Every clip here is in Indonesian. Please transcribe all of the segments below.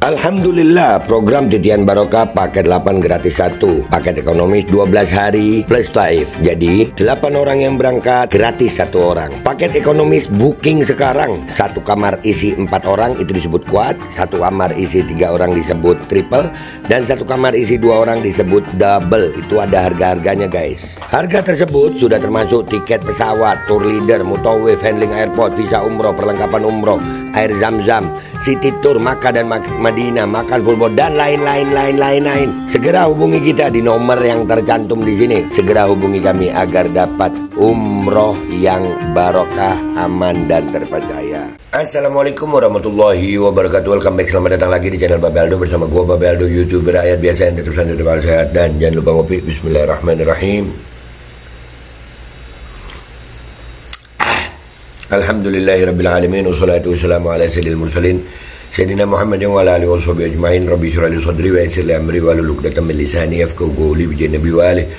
Alhamdulillah, program Titian Barokah paket 8 gratis 1, paket ekonomis 12 hari plus taif. Jadi 8 orang yang berangkat gratis 1 orang. Paket ekonomis booking sekarang, 1 kamar isi 4 orang itu disebut quad, 1 kamar isi 3 orang disebut triple, dan 1 kamar isi 2 orang disebut double. Itu ada harga-harganya guys. Harga tersebut sudah termasuk tiket pesawat, tour leader, mutawif, handling airport, visa umroh, perlengkapan umroh, air zam-zam, city tour, Makkah dan Madinah, makan full board, dan lain-lain. Segera hubungi kita di nomor yang tercantum di sini. Segera hubungi kami agar dapat umroh yang barokah, aman dan terpercaya. Assalamualaikum warahmatullahi wabarakatuh. Welcome back, selamat datang lagi di channel Babe Aldo bersama gua Babe Aldo, YouTuber rakyat biasa yang tetap santai dan sehat. Dan jangan lupa ngopi. Bismillahirrahmanirrahim. Alhamdulillahirrabbilalamin. Wassalatu wassalamu ala sayyidil mursalin Sayyidina Muhammad wa ala alihi wa sahbihi ajma'in. Rabbi syrah li sadri wa yassir li amri wa hlul 'uqdatam min lisani yafqahu qawli bi Nabi wa alihi.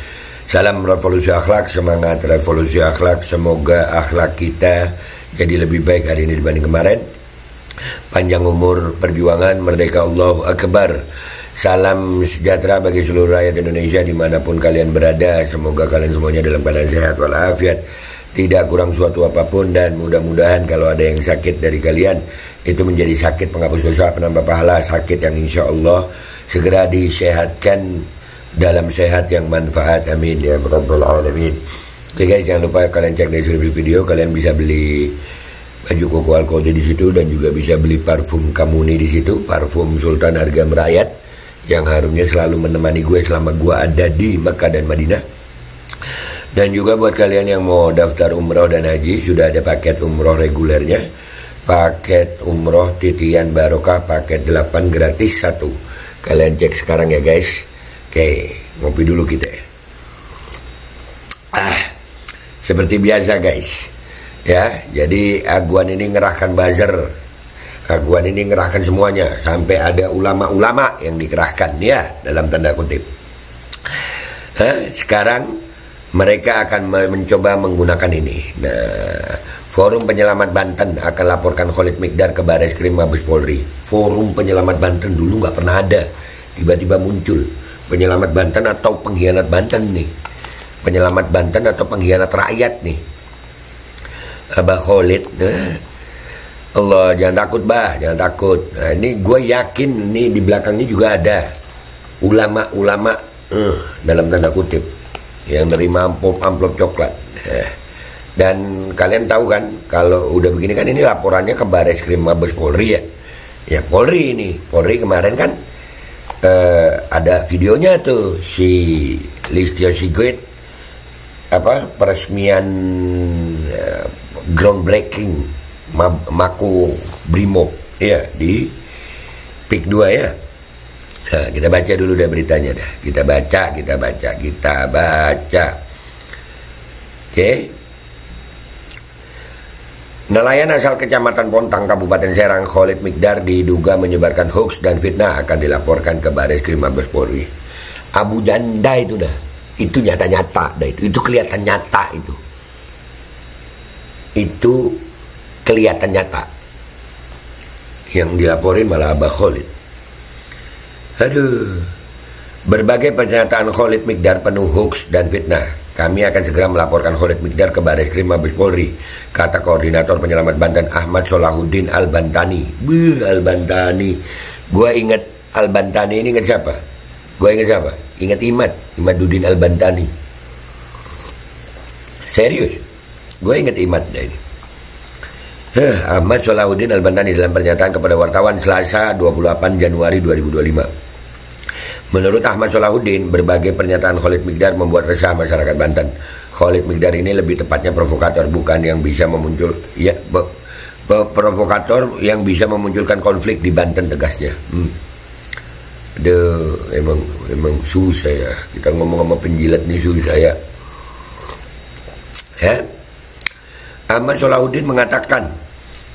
Salam revolusi akhlak, semangat revolusi akhlak. Semoga akhlak kita jadi lebih baik hari ini dibanding kemarin. Panjang umur, perjuangan, merdeka, Allahu Akbar. Salam sejahtera bagi seluruh rakyat Indonesia dimanapun kalian berada. Semoga kalian semuanya dalam keadaan sehat walafiat, tidak kurang suatu apapun, dan mudah-mudahan kalau ada yang sakit dari kalian itu menjadi sakit penghapus dosa, penambah pahala, sakit yang insya Allah segera disehatkan dalam sehat yang manfaat, amin ya rabbal alamin. Oke guys, jangan lupa kalian cek deskripsi video, kalian bisa beli baju koko alkode di situ, dan juga bisa beli parfum Kamuni di situ, parfum Sultan harga merayat yang harumnya selalu menemani gue selama gue ada di Makkah dan Madinah. Dan juga buat kalian yang mau daftar umroh dan haji, sudah ada paket umroh regulernya, paket umroh Titian Barokah paket 8 gratis 1. Kalian cek sekarang ya guys. Oke, ngopi dulu kita. Seperti biasa guys, ya, jadi Aguan ini ngerahkan buzzer, Aguan ini ngerahkan semuanya, sampai ada ulama-ulama yang dikerahkan ya, dalam tanda kutip. Sekarang mereka akan mencoba menggunakan ini. Nah, Forum Penyelamat Banten akan laporkan Khalid Miqdar ke Bareskrim Mabes Polri. Forum Penyelamat Banten dulu nggak pernah ada, tiba-tiba muncul. Penyelamat Banten atau pengkhianat Banten nih, penyelamat Banten atau pengkhianat rakyat nih, Abah Khalid. Allah, jangan takut bah, jangan takut. Nah, ini gue yakin nih di belakangnya juga ada ulama-ulama dalam tanda kutip yang nerima amplop coklat. Dan kalian tahu kan, kalau udah begini kan ini laporannya ke Bareskrim Mabes Polri ya. Ya Polri ini, Polri kemarin kan ada videonya tuh si Listio Sigit peresmian groundbreaking Mako Brimob ya di PIK 2 ya. Nah, kita baca dulu deh beritanya dah. Kita baca. Oke. Nelayan asal Kecamatan Pontang, Kabupaten Serang, Khalid Miqdar diduga menyebarkan hoax dan fitnah akan dilaporkan ke Bareskrim Mabes Polri. Abu Janda itu dah. Itu nyata-nyata dah itu. Itu kelihatan nyata itu. Itu kelihatan nyata. Yang dilaporin malah Abah Khalid. Aduh. Berbagai pernyataan Khalid Miqdar penuh hoax dan fitnah. Kami akan segera melaporkan Khalid Miqdar ke Bareskrim Mabes Polri, kata Koordinator Penyelamat Banten Ahmad Solahuddin Al-Bantani. Al-Bantani. Gua inget Al-Bantani ini, inget siapa? Gua inget siapa? Inget Imaduddin Al-Bantani. Serius. Gua inget Imad ini. Ahmad Solahuddin Al-Bantani dalam pernyataan kepada wartawan Selasa 28 Januari 2025. Menurut Ahmad Solahuddin, berbagai pernyataan Khalid Miqdar membuat resah masyarakat Banten. Khalid Miqdar ini lebih tepatnya provokator, bukan yang bisa provokator yang bisa memunculkan konflik di Banten, tegasnya. Aduh, emang susah ya. Kita ngomong sama penjilat nih susah ya. Ahmad Solahuddin mengatakan,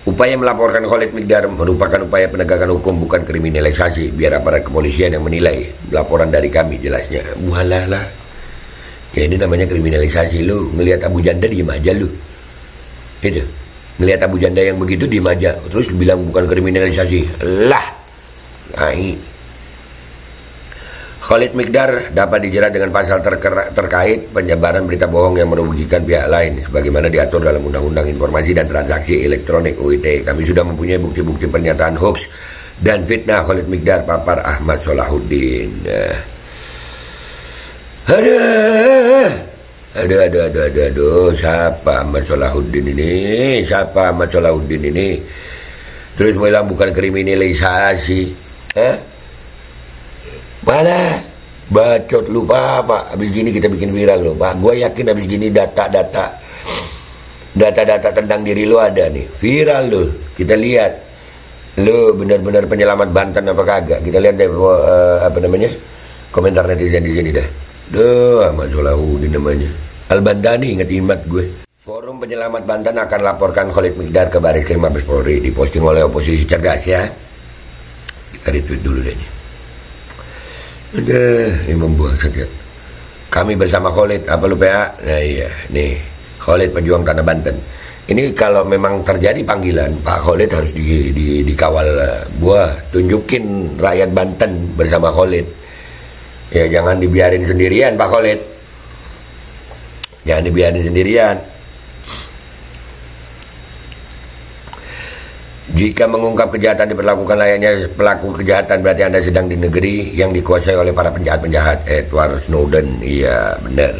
upaya melaporkan Khalid Miqdar merupakan upaya penegakan hukum, bukan kriminalisasi. Biar aparat kepolisian yang menilai laporan dari kami, jelasnya. Bualah lah. Ya ini namanya kriminalisasi. Lu ngelihat Abu Janda diem aja lu. Gitu. Ngelihat Abu Janda yang begitu diem aja. Terus bilang bukan kriminalisasi. Lah. Khalid Miqdar dapat dijerat dengan pasal terkait penyebaran berita bohong yang merugikan pihak lain sebagaimana diatur dalam Undang-Undang Informasi dan Transaksi Elektronik UIT. Kami sudah mempunyai bukti-bukti pernyataan hoax dan fitnah Khalid Miqdar papar Ahmad Solahuddin. Aduh, siapa Ahmad Solahuddin ini? Terus bilang bukan kriminalisasi. Malah bacot lu Pak. Habis gini kita bikin viral lu Pak. Gue yakin habis gini data-data tentang diri lu ada nih. Viral lu. Kita lihat lu benar-benar penyelamat Banten apa kagak. Kita lihat deh komentar netizen di sini dah. Ahmad Solahuddin namanya. Al-Bandani ingat gue. Forum Penyelamat Banten akan laporkan Khalid Miqdar ke Baris Krim Mabes Polri. Diposting oleh oposisi cerdas ya. Kita retweet dulu deh nih. Membuang saja. Kami bersama Khalid, apa lu PA? Nah iya, nih Khalid pejuang tanah Banten. Ini kalau memang terjadi panggilan, Pak Khalid harus dikawal. Gua tunjukin rakyat Banten bersama Khalid. Ya jangan dibiarin sendirian Pak Khalid. Jangan dibiarin sendirian. Jika mengungkap kejahatan diperlakukan layaknya pelaku kejahatan, berarti Anda sedang di negeri yang dikuasai oleh para penjahat-penjahat. Edward Snowden, iya benar.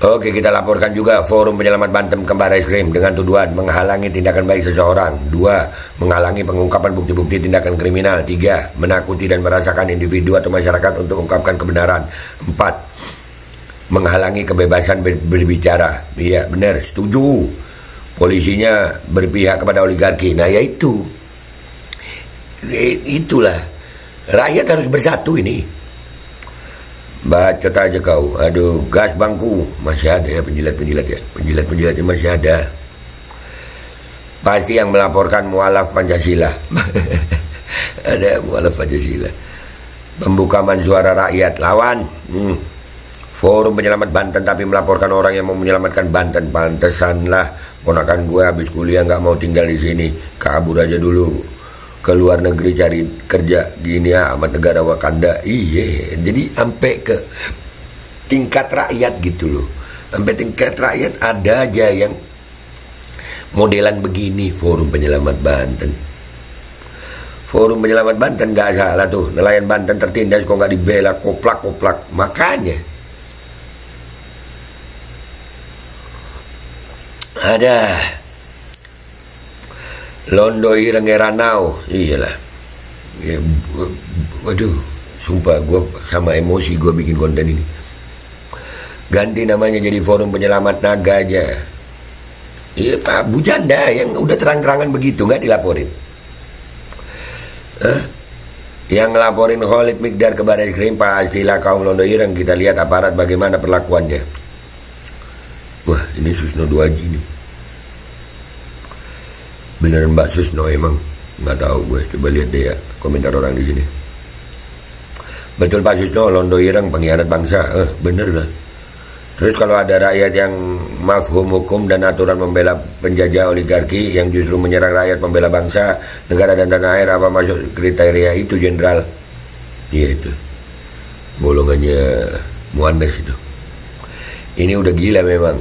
Oke, kita laporkan juga Forum Penyelamat Banten ke Baris Krim dengan tuduhan menghalangi tindakan baik seseorang. 2. Menghalangi pengungkapan bukti-bukti tindakan kriminal. 3. Menakuti dan merasakan individu atau masyarakat untuk mengungkapkan kebenaran. 4. Menghalangi kebebasan berbicara. Iya benar, setuju. Polisinya berpihak kepada oligarki. Nah yaitu itulah rakyat harus bersatu ini. Bacot aja kau. Aduh, gas bangku masih ada ya penjilat-penjilat ya. Penjilat-penjilatnya masih ada. Pasti yang melaporkan mualaf Pancasila. Ada mualaf Pancasila. Pembukaan suara rakyat lawan. Forum Penyelamat Banten tapi melaporkan orang yang mau menyelamatkan Banten. Pantesanlah ponakan gue habis kuliah nggak mau tinggal di sini, kabur aja dulu ke luar negeri cari kerja gini ya amat negara Wakanda. Iya, jadi sampai ke tingkat rakyat gitu loh. Sampai tingkat rakyat ada aja yang modelan begini. Forum Penyelamat Banten. Forum Penyelamat Banten nggak salah tuh. Nelayan Banten tertindas kok nggak dibela, koplak. Makanya ada Londo Ireng Eranau. Iyalah ya, waduh sumpah gue sama emosi gue bikin konten ini. Ganti namanya jadi Forum Penyelamat Naga aja. Iya Pak Bujanda yang udah terang-terangan begitu nggak dilaporin. Yang ngelaporin Khalid Miqdar ke Baris Krim pastilah kaum Londo Ireng. Kita lihat aparat bagaimana perlakuannya. Wah ini Susno 2 Haji nih. Beneran Mbak Susno emang? Nggak tahu gue, coba lihat deh ya komentar orang di sini. Betul Pak Susno, Londo Ireng pengkhianat bangsa. Bener lah. Terus kalau ada rakyat yang mafhum hukum dan aturan membela penjajah oligarki yang justru menyerang rakyat pembela bangsa, negara dan tanah air, apa masuk kriteria itu Jenderal? Iya itu golongannya Muannes itu. Ini udah gila memang.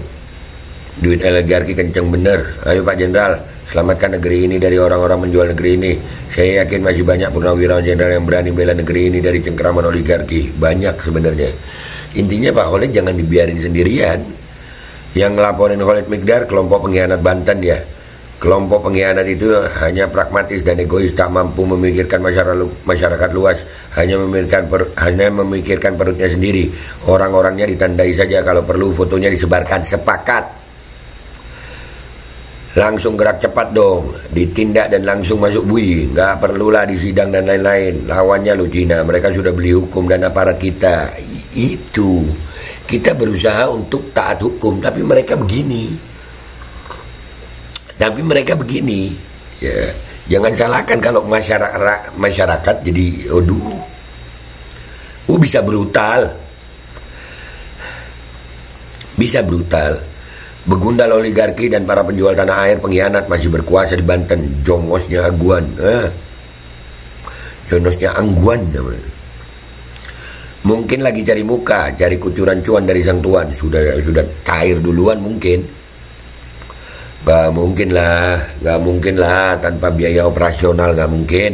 Duit oligarki kenceng bener. Ayo Pak Jenderal, selamatkan negeri ini dari orang-orang menjual negeri ini. Saya yakin masih banyak purnawirawan jenderal yang berani bela negeri ini dari cengkeraman oligarki. Banyak sebenarnya. Intinya Pak Khalid jangan dibiarin sendirian. Yang ngelaporin Khalid Miqdar kelompok pengkhianat Banten ya. Kelompok pengkhianat itu hanya pragmatis dan egois, tak mampu memikirkan masyarakat luas, hanya memikirkan perutnya sendiri. Orang-orangnya ditandai saja, kalau perlu fotonya disebarkan. Sepakat. Langsung gerak cepat dong, ditindak dan langsung masuk bui. Nggak perlulah disidang dan lain-lain. Lawannya lo Cina, mereka sudah beli hukum dan aparat kita. Itu kita berusaha untuk taat hukum, tapi mereka begini. Ya, jangan salahkan kalau masyarakat jadi bisa brutal. Begundal oligarki dan para penjual tanah air pengkhianat masih berkuasa di Banten. Jongosnya Aguan. Jonosnya Angguan namanya. Mungkin lagi cari muka, cari kucuran cuan dari sang tuan. Sudah cair duluan mungkin. Nggak mungkin lah tanpa biaya operasional, nggak mungkin.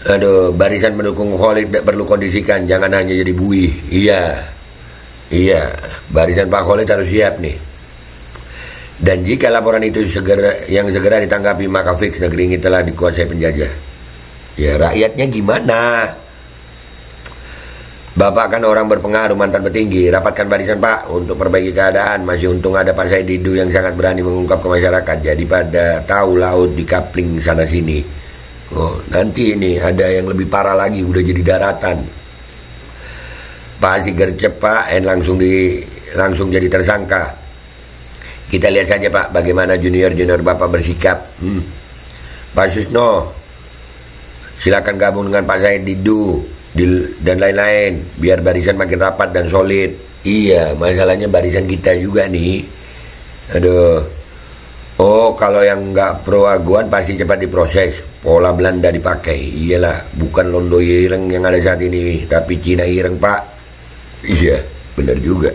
Aduh, barisan pendukung Khalid perlu kondisikan, jangan hanya jadi bui. Iya, barisan Pak Khalid harus siap nih. Dan jika laporan itu segera ditanggapi, maka fix negeri ini telah dikuasai penjajah. Ya, rakyatnya gimana? Bapak kan orang berpengaruh, mantan petinggi. Rapatkan barisan Pak untuk perbaiki keadaan. Masih untung ada Pak Said Didu yang sangat berani mengungkap ke masyarakat. Jadi pada tahu laut di kapling sana sini. Oh, nanti ini ada yang lebih parah lagi, udah jadi daratan. Pak si gercep Pak, langsung jadi tersangka. Kita lihat saja Pak, bagaimana junior Bapak bersikap. Pak Susno, silakan gabung dengan Pak Said Didu dan lain-lain, biar barisan makin rapat dan solid. Iya, masalahnya barisan kita juga nih. Aduh. Oh, kalau yang nggak pro aguan pasti cepat diproses. Pola Belanda dipakai. Iyalah, bukan Londo Ireng yang ada saat ini, tapi Cina Ireng Pak. Iya, benar juga.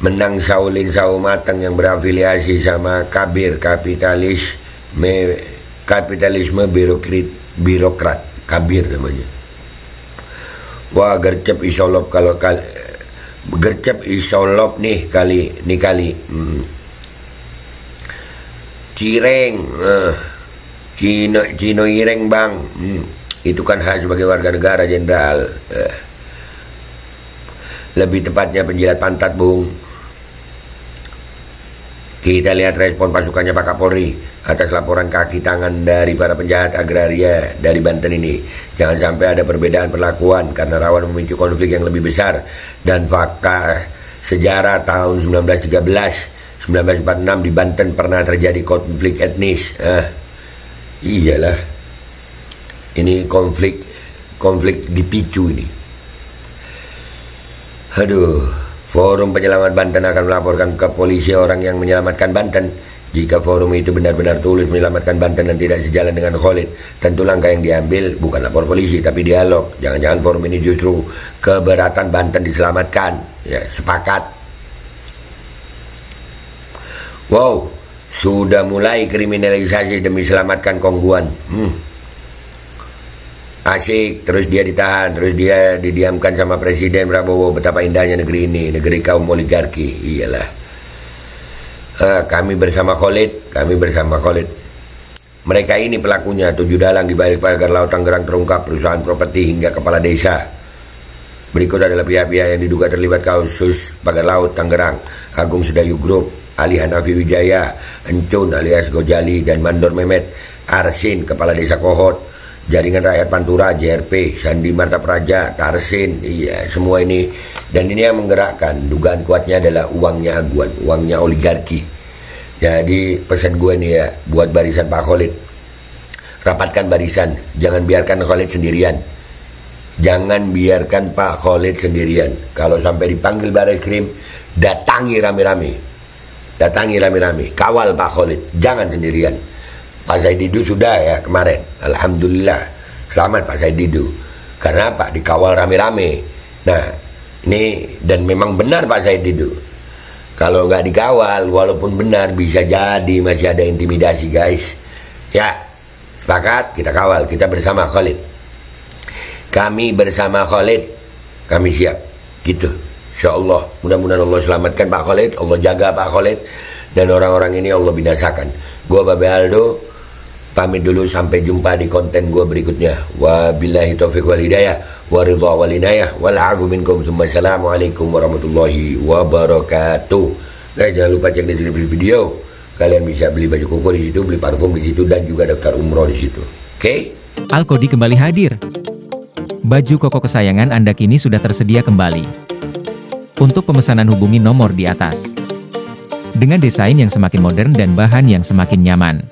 Menang Saulin Saumateng yang berafiliasi sama kapitalisme birokrat. Kabir namanya. Wah, gercep isolop gercep isolop nih kali. Cireng, Cino Ireng Bang. Itu kan hak sebagai warga negara jenderal. Lebih tepatnya penjilat pantat, Bung. Kita lihat respon pasukannya Pak Kapolri atas laporan kaki tangan dari para penjahat agraria dari Banten ini. Jangan sampai ada perbedaan perlakuan karena rawan memicu konflik yang lebih besar. Dan fakta sejarah tahun 1946 di Banten pernah terjadi konflik etnis. Iyalah, ini konflik dipicu ini. Aduh. Forum Penyelamat Banten akan melaporkan ke polisi orang yang menyelamatkan Banten. Jika forum itu benar-benar tulus menyelamatkan Banten dan tidak sejalan dengan Khalid, tentu langkah yang diambil bukan lapor polisi tapi dialog. Jangan-jangan forum ini justru keberatan Banten diselamatkan. Ya, sepakat. Wow, sudah mulai kriminalisasi demi selamatkan Kongguan. Asik, terus dia ditahan, terus dia didiamkan sama Presiden Prabowo. Betapa indahnya negeri ini, negeri kaum oligarki. Iyalah. Kami bersama Khalid. Mereka ini pelakunya. 7 dalang di balik pagar laut Tangerang terungkap, perusahaan properti hingga kepala desa. Berikut adalah pihak-pihak yang diduga terlibat kasus pagar laut Tangerang: Agung Sedayu Group, Ali Hanafi Wijaya, Encun alias Gojali, dan Mandor Mehmet, Arsin, kepala desa Kohot, Jaringan Rakyat Pantura, JRP, Sandi Marta Praja, Tarsin. Iya, semua ini. Dan ini yang menggerakkan. Dugaan kuatnya adalah uangnya aguan, uangnya oligarki. Jadi pesan gue nih ya, buat barisan Pak Khalid, rapatkan barisan. Jangan biarkan Khalid sendirian. Jangan biarkan Pak Khalid sendirian. Kalau sampai dipanggil Barreskrim, datangi rame-rame. Kawal Pak Khalid, jangan sendirian. Pak Said Didu sudah ya kemarin, alhamdulillah, selamat Pak Said Didu. Karena Pak dikawal rame-rame. Nah, ini dan memang benar Pak Said Didu. Kalau nggak dikawal, walaupun benar bisa jadi masih ada intimidasi, guys. Ya, sepakat, kita kawal, kita bersama Khalid. Kami bersama Khalid, kami siap, gitu. Insya Allah, mudah-mudahan Allah selamatkan Pak Khalid, Allah jaga Pak Khalid, dan orang-orang ini Allah binasakan. Gua Babe Aldo, pamit dulu, sampai jumpa di konten gue berikutnya. Wabillahi taufiq wal hidayah, waridha wal inayah, wal afu minkum. Assalamualaikum warahmatullahi wabarakatuh. Guys, jangan lupa cek deskripsi video. Kalian bisa beli baju koko di situ, beli parfum di situ, dan juga daftar umroh di situ. Oke? Alkodi kembali hadir. Baju koko kesayangan Anda kini sudah tersedia kembali. Untuk pemesanan hubungi nomor di atas. Dengan desain yang semakin modern dan bahan yang semakin nyaman.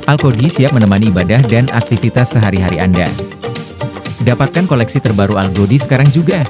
Alkodi siap menemani ibadah dan aktivitas sehari-hari Anda. Dapatkan koleksi terbaru Alkodi sekarang juga.